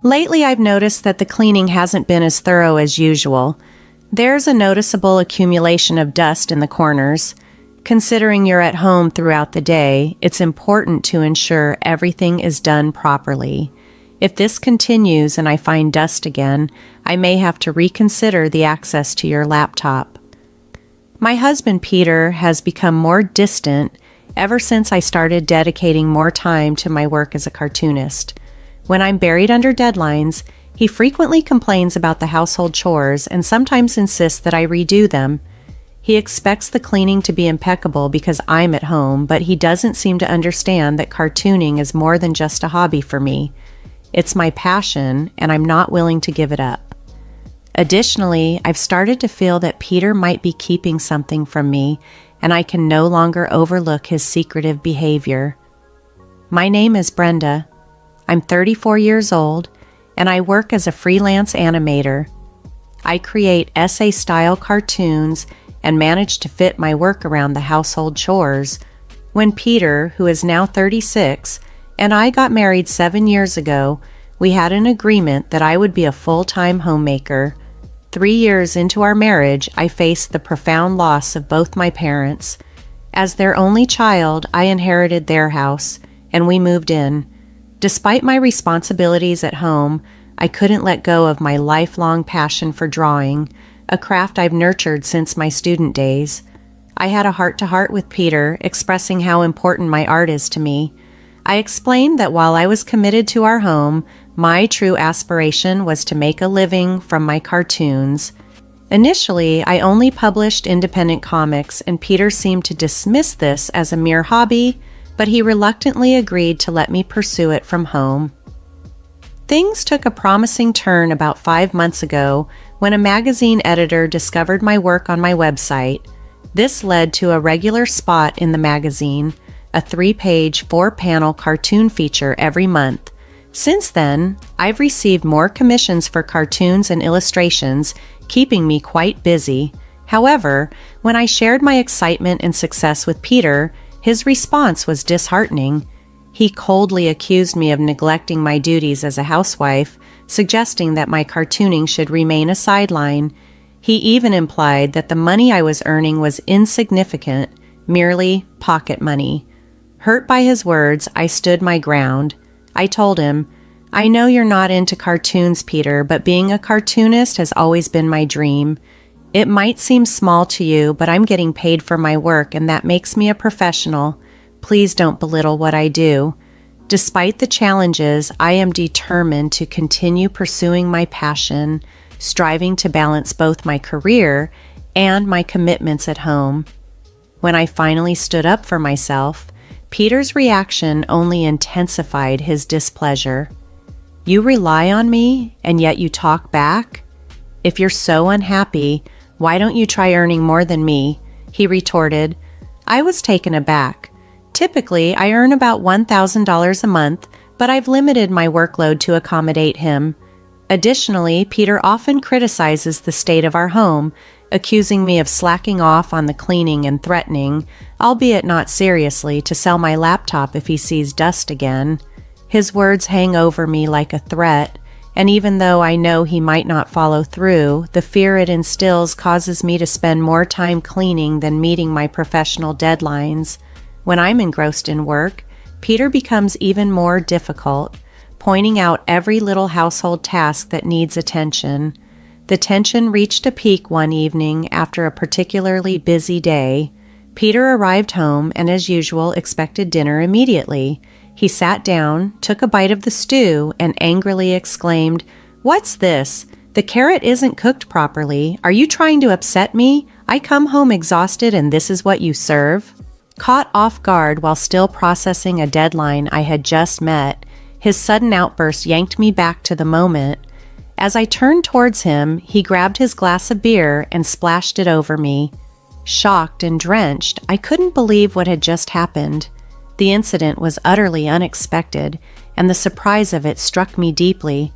Lately, I've noticed that the cleaning hasn't been as thorough as usual. There's a noticeable accumulation of dust in the corners. Considering you're at home throughout the day, it's important to ensure everything is done properly. If this continues and I find dust again, I may have to reconsider the access to your laptop. My husband Peter has become more distant ever since I started dedicating more time to my work as a cartoonist. When I'm buried under deadlines, he frequently complains about the household chores and sometimes insists that I redo them. He expects the cleaning to be impeccable because I'm at home, but he doesn't seem to understand that cartooning is more than just a hobby for me. It's my passion, and I'm not willing to give it up. Additionally, I've started to feel that Peter might be keeping something from me, and I can no longer overlook his secretive behavior. My name is Brenda. I'm 34 years old, and I work as a freelance animator. I create essay-style cartoons and manage to fit my work around the household chores. When Peter, who is now 36, and I got married 7 years ago, we had an agreement that I would be a full-time homemaker. 3 years into our marriage, I faced the profound loss of both my parents. As their only child, I inherited their house, and we moved in. Despite my responsibilities at home, I couldn't let go of my lifelong passion for drawing, a craft I've nurtured since my student days. I had a heart-to-heart with Peter, expressing how important my art is to me. I explained that while I was committed to our home, my true aspiration was to make a living from my cartoons. Initially, I only published independent comics, and Peter seemed to dismiss this as a mere hobby, but he reluctantly agreed to let me pursue it from home. Things took a promising turn about 5 months ago when a magazine editor discovered my work on my website. This led to a regular spot in the magazine, a 3-page, 4-panel cartoon feature every month. Since then, I've received more commissions for cartoons and illustrations, keeping me quite busy. However, when I shared my excitement and success with Peter, his response was disheartening. He coldly accused me of neglecting my duties as a housewife, suggesting that my cartooning should remain a sideline. He even implied that the money I was earning was insignificant, merely pocket money. Hurt by his words, I stood my ground. I told him, "I know you're not into cartoons, Peter, but being a cartoonist has always been my dream. It might seem small to you, but I'm getting paid for my work, and that makes me a professional. Please don't belittle what I do. Despite the challenges, I am determined to continue pursuing my passion, striving to balance both my career and my commitments at home." When I finally stood up for myself, Peter's reaction only intensified his displeasure. "You rely on me, and yet you talk back? If you're so unhappy, why don't you try earning more than me?" he retorted. I was taken aback. Typically, I earn about $1,000 a month, but I've limited my workload to accommodate him. Additionally, Peter often criticizes the state of our home, accusing me of slacking off on the cleaning and threatening, albeit not seriously, to sell my laptop if he sees dust again. His words hang over me like a threat, and even though I know he might not follow through, the fear it instills causes me to spend more time cleaning than meeting my professional deadlines. When I'm engrossed in work, Peter becomes even more difficult, pointing out every little household task that needs attention. The tension reached a peak one evening after a particularly busy day. Peter arrived home and, as usual, expected dinner immediately. He sat down, took a bite of the stew, and angrily exclaimed, "What's this? The carrot isn't cooked properly. Are you trying to upset me? I come home exhausted and this is what you serve?" Caught off guard while still processing a deadline I had just met, his sudden outburst yanked me back to the moment. As I turned towards him, he grabbed his glass of beer and splashed it over me. Shocked and drenched, I couldn't believe what had just happened. The incident was utterly unexpected, and the surprise of it struck me deeply.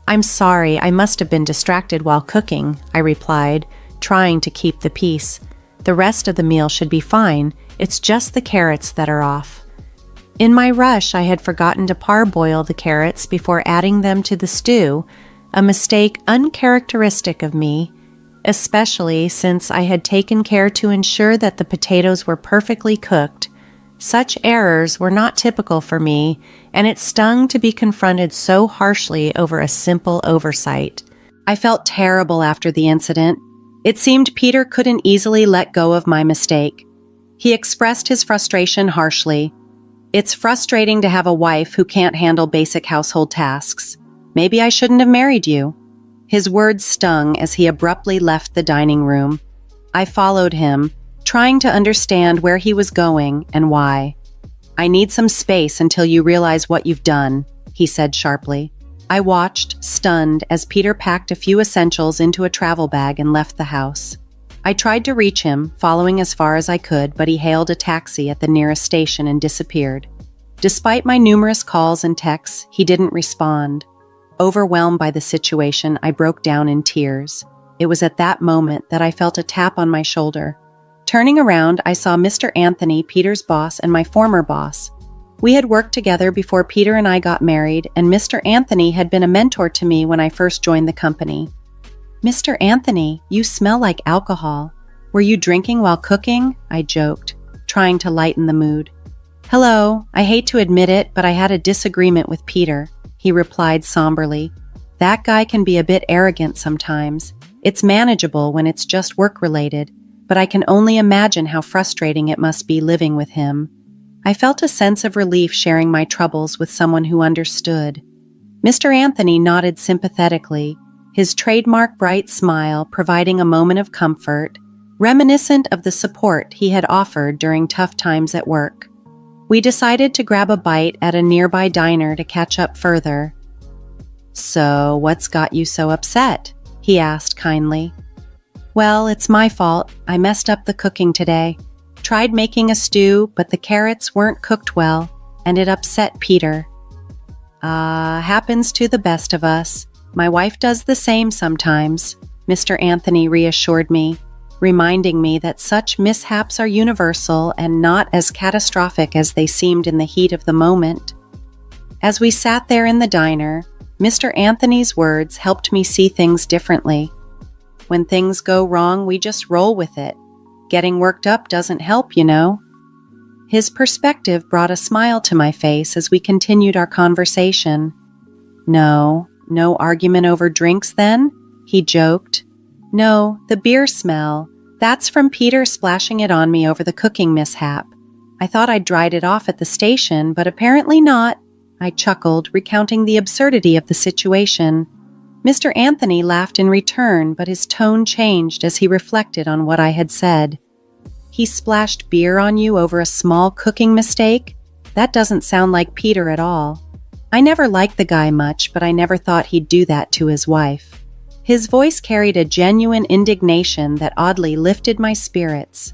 "I'm sorry, I must have been distracted while cooking," I replied, trying to keep the peace. "The rest of the meal should be fine. It's just the carrots that are off." In my rush, I had forgotten to parboil the carrots before adding them to the stew, a mistake uncharacteristic of me, especially since I had taken care to ensure that the potatoes were perfectly cooked. Such errors were not typical for me, and it stung to be confronted so harshly over a simple oversight. I felt terrible after the incident. It seemed Peter couldn't easily let go of my mistake. He expressed his frustration harshly. "It's frustrating to have a wife who can't handle basic household tasks. Maybe I shouldn't have married you." His words stung as he abruptly left the dining room. I followed him, trying to understand where he was going and why. "I need some space until you realize what you've done," he said sharply. I watched, stunned, as Peter packed a few essentials into a travel bag and left the house. I tried to reach him, following as far as I could, but he hailed a taxi at the nearest station and disappeared. Despite my numerous calls and texts, he didn't respond. Overwhelmed by the situation, I broke down in tears. It was at that moment that I felt a tap on my shoulder. Turning around, I saw Mr. Anthony, Peter's boss, and my former boss. We had worked together before Peter and I got married, and Mr. Anthony had been a mentor to me when I first joined the company. "Mr. Anthony, you smell like alcohol. Were you drinking while cooking?" I joked, trying to lighten the mood. "Hello, I hate to admit it, but I had a disagreement with Peter," he replied somberly. "That guy can be a bit arrogant sometimes. It's manageable when it's just work-related, but I can only imagine how frustrating it must be living with him." I felt a sense of relief sharing my troubles with someone who understood. Mr. Anthony nodded sympathetically, his trademark bright smile providing a moment of comfort, reminiscent of the support he had offered during tough times at work. We decided to grab a bite at a nearby diner to catch up further. "So, what's got you so upset?" he asked kindly. "Well, it's my fault. I messed up the cooking today. Tried making a stew, but the carrots weren't cooked well, and it upset Peter." Happens to the best of us. My wife does the same sometimes," Mr. Anthony reassured me, reminding me that such mishaps are universal and not as catastrophic as they seemed in the heat of the moment. As we sat there in the diner, Mr. Anthony's words helped me see things differently. When things go wrong, we just roll with it. Getting worked up doesn't help, you know. His perspective brought a smile to my face as we continued our conversation. No argument over drinks then?" he joked. "No, the beer smell. That's from Peter splashing it on me over the cooking mishap. I thought I'd dried it off at the station, but apparently not." I chuckled, recounting the absurdity of the situation. Mr. Anthony laughed in return, but his tone changed as he reflected on what I had said. "He splashed beer on you over a small cooking mistake? That doesn't sound like Peter at all. I never liked the guy much, but I never thought he'd do that to his wife." His voice carried a genuine indignation that oddly lifted my spirits.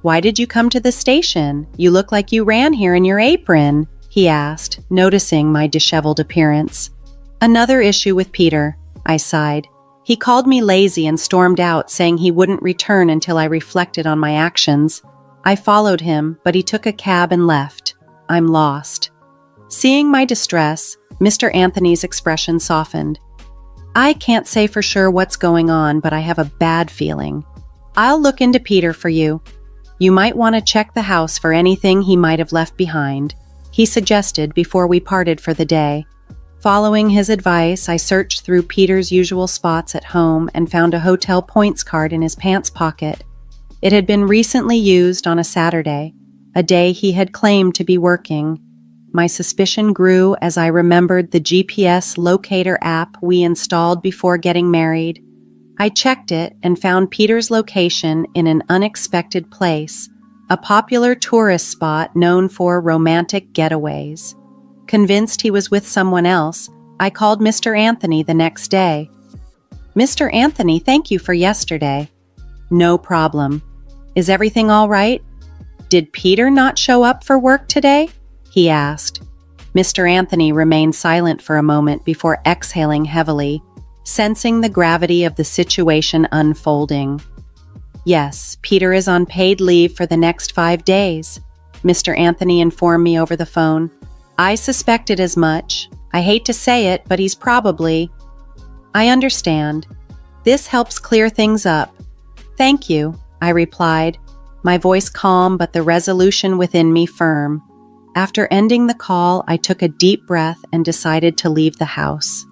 "Why did you come to the station? You look like you ran here in your apron," he asked, noticing my disheveled appearance. "Another issue with Peter," I sighed. "He called me lazy and stormed out, saying he wouldn't return until I reflected on my actions. I followed him, but he took a cab and left. I'm lost." Seeing my distress, Mr. Anthony's expression softened. "I can't say for sure what's going on, but I have a bad feeling. I'll look into Peter for you. You might want to check the house for anything he might have left behind," he suggested before we parted for the day. Following his advice, I searched through Peter's usual spots at home and found a hotel points card in his pants pocket. It had been recently used on a Saturday, a day he had claimed to be working. My suspicion grew as I remembered the GPS locator app we installed before getting married. I checked it and found Peter's location in an unexpected place, a popular tourist spot known for romantic getaways. Convinced he was with someone else, I called Mr. Anthony the next day. "Mr. Anthony, thank you for yesterday." "No problem. Is everything all right? Did Peter not show up for work today?" he asked. Mr. Anthony remained silent for a moment before exhaling heavily, sensing the gravity of the situation unfolding. "Yes, Peter is on paid leave for the next 5 days. Mr. Anthony informed me over the phone. I suspected as much. I hate to say it, but he's probably... I understand. This helps clear things up. Thank you, I replied, my voice calm but the resolution within me firm. After ending the call, I took a deep breath and decided to leave the house.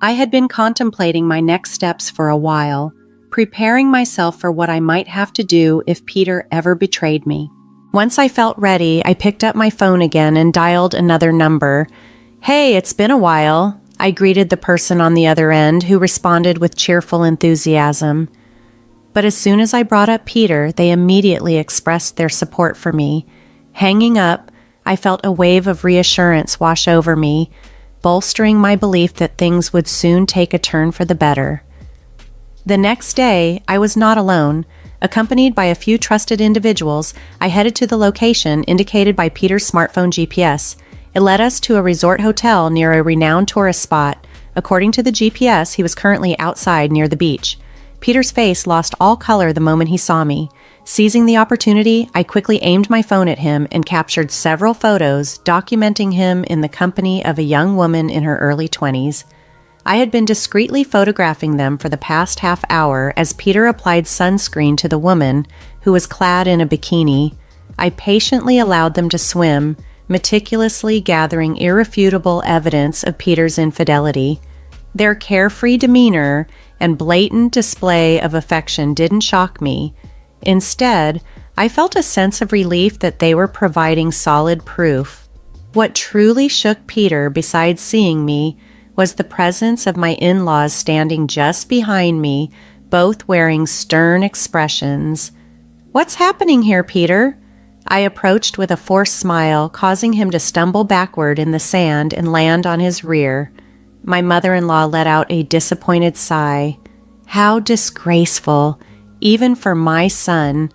I had been contemplating my next steps for a while, preparing myself for what I might have to do if Peter ever betrayed me. Once I felt ready, I picked up my phone again and dialed another number. "Hey, it's been a while," I greeted the person on the other end, who responded with cheerful enthusiasm. But as soon as I brought up Peter, they immediately expressed their support for me. Hanging up, I felt a wave of reassurance wash over me, bolstering my belief that things would soon take a turn for the better. The next day, I was not alone. Accompanied by a few trusted individuals, I headed to the location indicated by Peter's smartphone GPS. It led us to a resort hotel near a renowned tourist spot. According to the GPS, he was currently outside near the beach. Peter's face lost all color the moment he saw me. Seizing the opportunity, I quickly aimed my phone at him and captured several photos documenting him in the company of a young woman in her early 20s. I had been discreetly photographing them for the past half hour as Peter applied sunscreen to the woman, who was clad in a bikini. I patiently allowed them to swim, meticulously gathering irrefutable evidence of Peter's infidelity. Their carefree demeanor and blatant display of affection didn't shock me. Instead, I felt a sense of relief that they were providing solid proof. What truly shook Peter, besides seeing me, was the presence of my in-laws standing just behind me, both wearing stern expressions. "What's happening here, Peter?" I approached with a forced smile, causing him to stumble backward in the sand and land on his rear. My mother-in-law let out a disappointed sigh. How disgraceful, even for my son.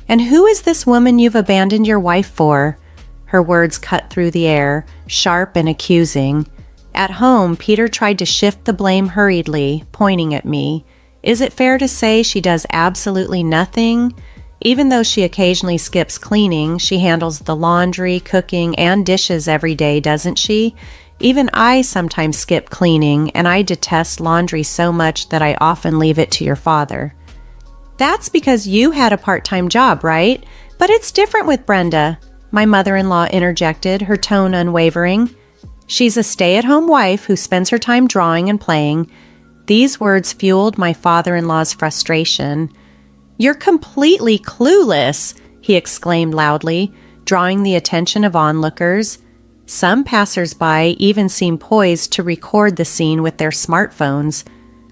"And who is this woman you've abandoned your wife for?" Her words cut through the air, sharp and accusing. At home, Peter tried to shift the blame hurriedly, pointing at me. "Is it fair to say she does absolutely nothing? Even though she occasionally skips cleaning, she handles the laundry, cooking, and dishes every day, doesn't she? Even I sometimes skip cleaning, and I detest laundry so much that I often leave it to your father." "That's because you had a part-time job, right? But it's different with Brenda," my mother-in-law interjected, her tone unwavering. "She's a stay-at-home wife who spends her time drawing and playing." These words fueled my father-in-law's frustration. "You're completely clueless," he exclaimed loudly, drawing the attention of onlookers. Some passers-by even seemed poised to record the scene with their smartphones.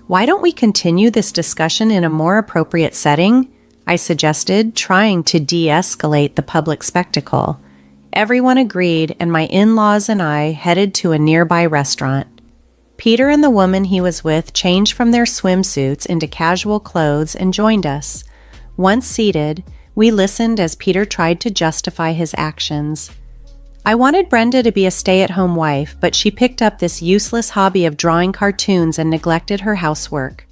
"Why don't we continue this discussion in a more appropriate setting?" I suggested, trying to de-escalate the public spectacle. Everyone agreed, and my in-laws and I headed to a nearby restaurant. Peter and the woman he was with changed from their swimsuits into casual clothes and joined us. Once seated, we listened as Peter tried to justify his actions. "I wanted Brenda to be a stay-at-home wife, but she picked up this useless hobby of drawing cartoons and neglected her housework.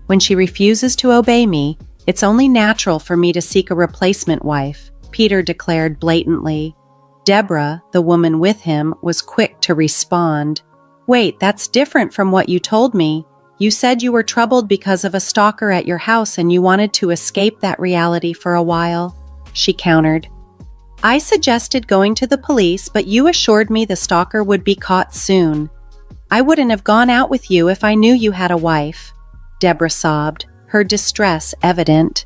When she refuses to obey me, it's only natural for me to seek a replacement wife," Peter declared blatantly. Deborah, the woman with him, was quick to respond. "Wait, that's different from what you told me. You said you were troubled because of a stalker at your house and you wanted to escape that reality for a while," she countered. "I suggested going to the police, but you assured me the stalker would be caught soon. I wouldn't have gone out with you if I knew you had a wife," Deborah sobbed, her distress evident.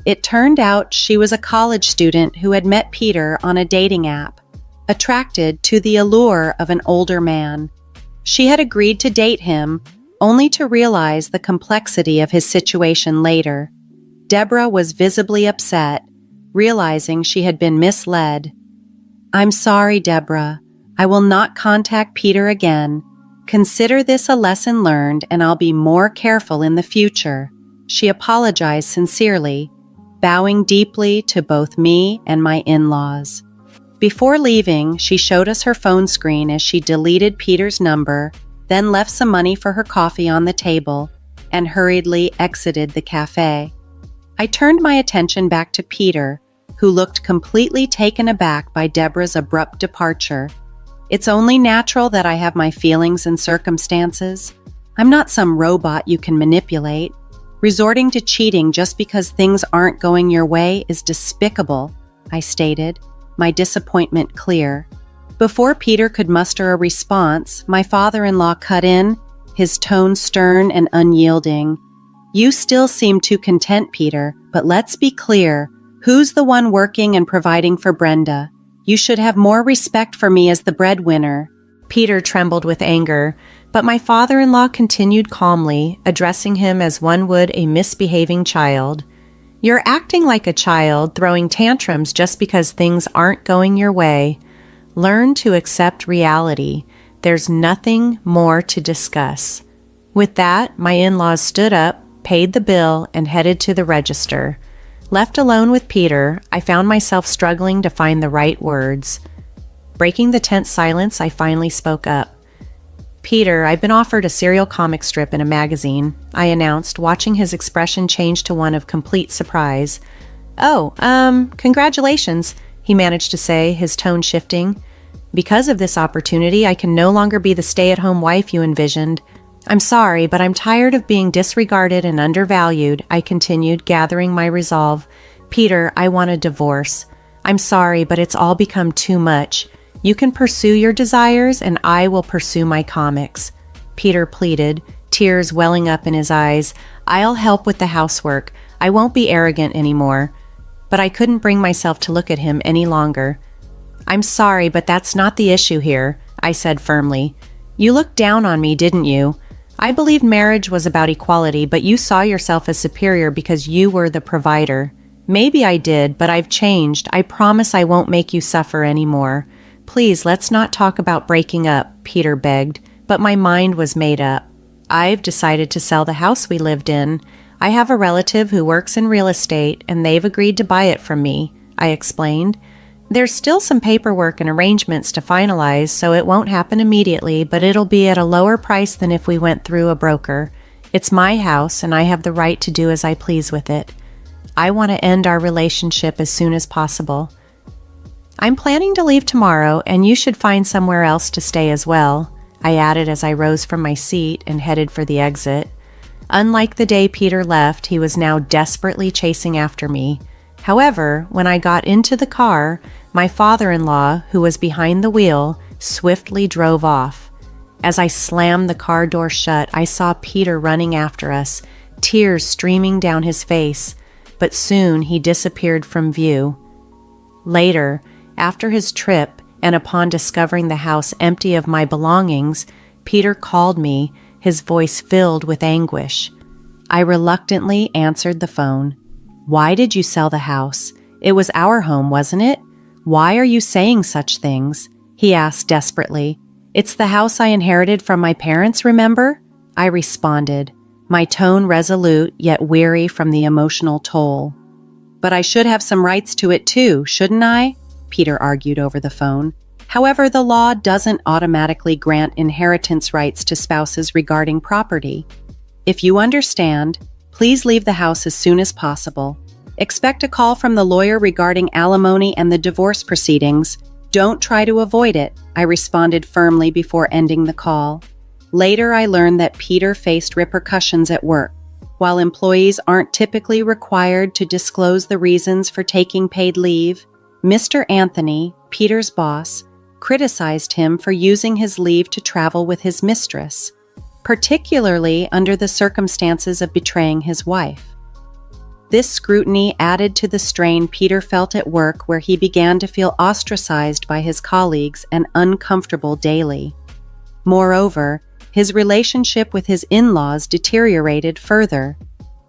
It turned out she was a college student who had met Peter on a dating app, attracted to the allure of an older man. She had agreed to date him, only to realize the complexity of his situation later. Deborah was visibly upset, realizing she had been misled. "I'm sorry, Deborah. I will not contact Peter again. Consider this a lesson learned, and I'll be more careful in the future," she apologized sincerely, bowing deeply to both me and my in-laws. Before leaving, she showed us her phone screen as she deleted Peter's number, then left some money for her coffee on the table, and hurriedly exited the cafe. I turned my attention back to Peter, who looked completely taken aback by Deborah's abrupt departure. "It's only natural that I have my feelings and circumstances. I'm not some robot you can manipulate. Resorting to cheating just because things aren't going your way is despicable," I stated, my disappointment clear. Before Peter could muster a response, my father-in-law cut in, his tone stern and unyielding. "You still seem too content, Peter, but let's be clear. Who's the one working and providing for Brenda? You should have more respect for me as the breadwinner." Peter trembled with anger, but my father-in-law continued calmly, addressing him as one would a misbehaving child. "You're acting like a child, throwing tantrums just because things aren't going your way. Learn to accept reality. There's nothing more to discuss." With that, my in-laws stood up, paid the bill, and headed to the register. Left alone with Peter, I found myself struggling to find the right words. Breaking the tense silence, I finally spoke up. "Peter, I've been offered a serial comic strip in a magazine," I announced, watching his expression change to one of complete surprise. "Oh, congratulations," he managed to say, his tone shifting. "Because of this opportunity, I can no longer be the stay-at-home wife you envisioned. I'm sorry, but I'm tired of being disregarded and undervalued," I continued, gathering my resolve. "Peter, I want a divorce. I'm sorry, but it's all become too much. You can pursue your desires, and I will pursue my comics," Peter pleaded, tears welling up in his eyes. "I'll help with the housework. I won't be arrogant anymore." But I couldn't bring myself to look at him any longer. "I'm sorry, but that's not the issue here," I said firmly. "You looked down on me, didn't you? I believed marriage was about equality, but you saw yourself as superior because you were the provider. Maybe I did, but I've changed. I promise I won't make you suffer anymore. Please, let's not talk about breaking up," Peter begged, but my mind was made up. "I've decided to sell the house we lived in. I have a relative who works in real estate, and they've agreed to buy it from me," I explained. "There's still some paperwork and arrangements to finalize, so it won't happen immediately, but it'll be at a lower price than if we went through a broker. It's my house, and I have the right to do as I please with it. I want to end our relationship as soon as possible. I'm planning to leave tomorrow, and you should find somewhere else to stay as well," I added as I rose from my seat and headed for the exit. Unlike the day Peter left, he was now desperately chasing after me. However, when I got into the car, my father-in-law, who was behind the wheel, swiftly drove off. As I slammed the car door shut, I saw Peter running after us, tears streaming down his face, but soon he disappeared from view. Later, after his trip, and upon discovering the house empty of my belongings, Peter called me, his voice filled with anguish. I reluctantly answered the phone. "Why did you sell the house? It was our home, wasn't it? Why are you saying such things?" he asked desperately. "It's the house I inherited from my parents, remember?" I responded, my tone resolute yet weary from the emotional toll. "But I should have some rights to it too, shouldn't I?" Peter argued over the phone. However, the law doesn't automatically grant inheritance rights to spouses regarding property. If you understand, please leave the house as soon as possible. Expect a call from the lawyer regarding alimony and the divorce proceedings. Don't try to avoid it, I responded firmly before ending the call. Later, I learned that Peter faced repercussions at work. While employees aren't typically required to disclose the reasons for taking paid leave, Mr. Anthony, Peter's boss, criticized him for using his leave to travel with his mistress, particularly under the circumstances of betraying his wife. This scrutiny added to the strain Peter felt at work, where he began to feel ostracized by his colleagues and uncomfortable daily. Moreover, his relationship with his in-laws deteriorated further.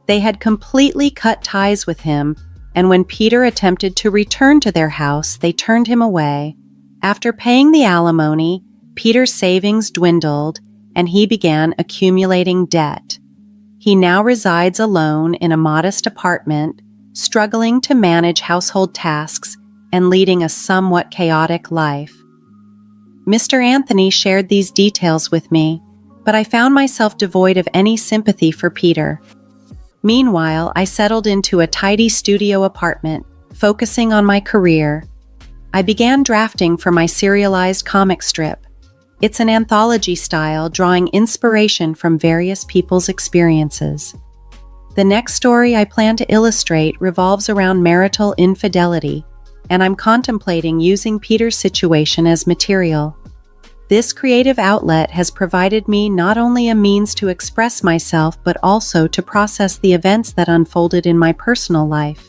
They had completely cut ties with him, and when Peter attempted to return to their house, they turned him away. After paying the alimony, Peter's savings dwindled, and he began accumulating debt. He now resides alone in a modest apartment, struggling to manage household tasks and leading a somewhat chaotic life. Mr. Anthony shared these details with me, but I found myself devoid of any sympathy for Peter. Meanwhile, I settled into a tidy studio apartment, focusing on my career. I began drafting for my serialized comic strip. It's an anthology style, drawing inspiration from various people's experiences. The next story I plan to illustrate revolves around marital infidelity, and I'm contemplating using Peter's situation as material. This creative outlet has provided me not only a means to express myself but also to process the events that unfolded in my personal life.